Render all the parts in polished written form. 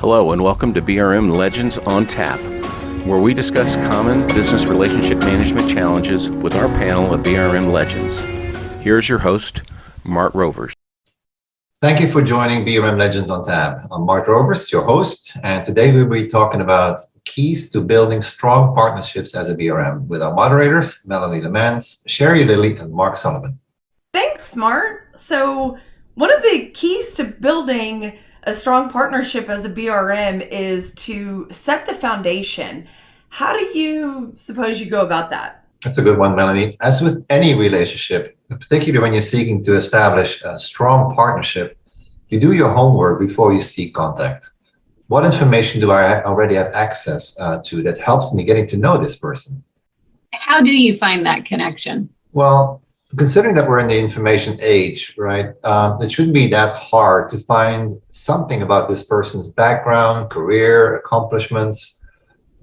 Hello and welcome to BRM Legends on Tap, where we discuss common business relationship management challenges with our panel of BRM Legends. Here's your host, Mart Rovers. Thank you for joining BRM Legends on Tap. I'm Mart Rovers, your host, and today we'll be talking about keys to building strong partnerships as a BRM with our moderators, Melanie Lemans, Sherry Lilly, and Mark Sullivan. Thanks, Mart. So one of the keys to building a strong partnership as a BRM is to set the foundation. How do you suppose you go about that? That's a good one, Melanie. As with any relationship, particularly when you're seeking to establish a strong partnership, you do your homework before you seek contact. What information do I already have access to that helps me getting to know this person? How do you find that connection? Well, considering that we're in the information age, right, it shouldn't be that hard to find something about this person's background, career, accomplishments.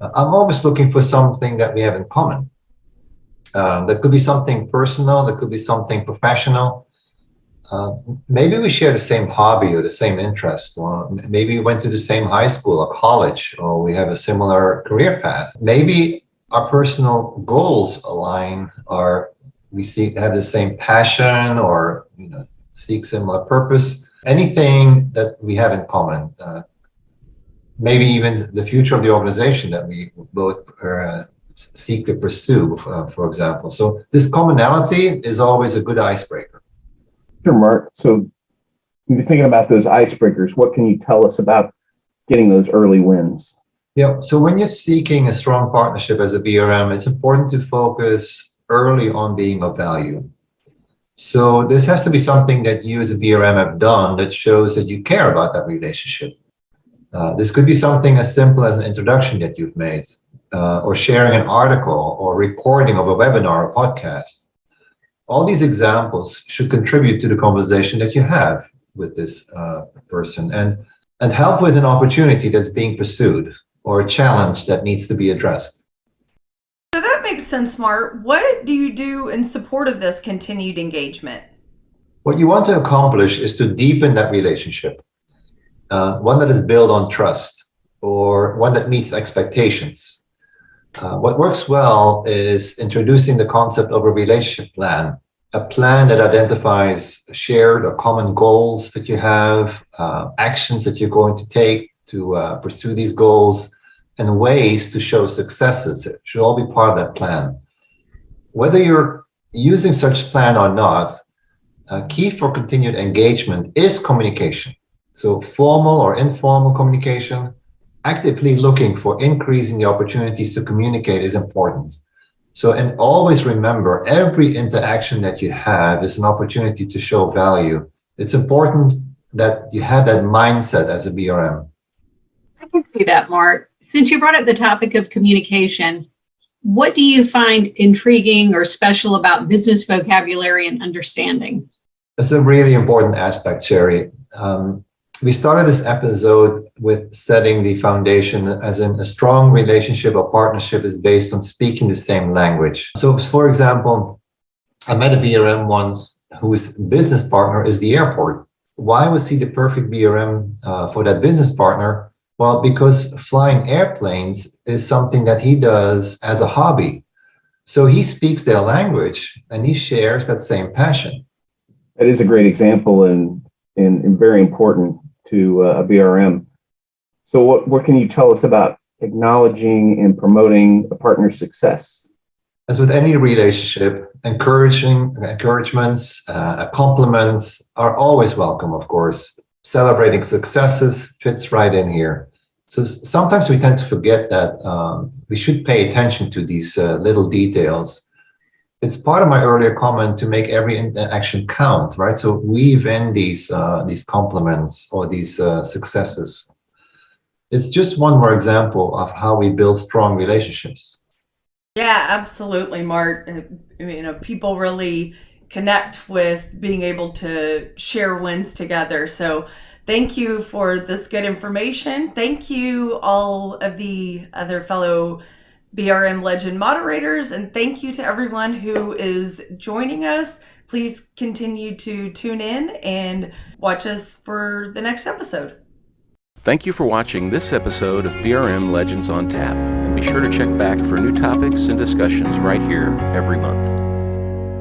I'm always looking for something that we have in common. That could be something personal, that could be something professional. Maybe we share the same hobby or the same interest, or maybe we went to the same high school or college, or we have a similar career path. Maybe our personal goals align, or we have the same passion, or seek similar purpose. Anything that we have in common. Maybe even the future of the organization that we both seek to pursue, for example. So this commonality is always a good icebreaker. Sure, Mark. So when you're thinking about those icebreakers, what can you tell us about getting those early wins? Yeah, so when you're seeking a strong partnership as a BRM, it's important to focus early on being of value. So this has to be something that you as a BRM have done that shows that you care about that relationship. This could be something as simple as an introduction that you've made, or sharing an article, or recording of a webinar or podcast. All these examples should contribute to the conversation that you have with this person and help with an opportunity that's being pursued or a challenge that needs to be addressed. So that makes sense, Mart. What do you do in support of this continued engagement? What you want to accomplish is to deepen that relationship, one that is built on trust or one that meets expectations. What works well is introducing the concept of a relationship plan, a plan that identifies shared or common goals that you have, actions that you're going to take to pursue these goals, and ways to show successes. It should all be part of that plan. Whether you're using such plan or not, key for continued engagement is communication. So formal or informal communication, actively looking for increasing the opportunities to communicate is important. So, and always remember, every interaction that you have is an opportunity to show value. It's important that you have that mindset as a BRM. I can see that, Mark. Since you brought up the topic of communication, what do you find intriguing or special about business vocabulary and understanding? That's a really important aspect, Sherry. We started this episode with setting the foundation, as in a strong relationship or partnership is based on speaking the same language. So, for example, I met a BRM once whose business partner is the airport. Why was he the perfect BRM for that business partner? Well, because flying airplanes is something that he does as a hobby. So he speaks their language and he shares that same passion. That is a great example and very important to a BRM. So what can you tell us about acknowledging and promoting a partner's success? As with any relationship, encouragements, compliments are always welcome, of course. Celebrating successes fits right in here. So sometimes we tend to forget that we should pay attention to these little details. It's part of my earlier comment to make every interaction count, right? So weave in these compliments or these successes. It's just one more example of how we build strong relationships. Yeah, absolutely, Mart. People really connect with being able to share wins together. So thank you for this good information. Thank you, all of the other fellow BRM Legend moderators, and thank you to everyone who is joining us. Please continue to tune in and watch us for the next episode. Thank you for watching this episode of BRM Legends on Tap, and be sure to check back for new topics and discussions right here every month.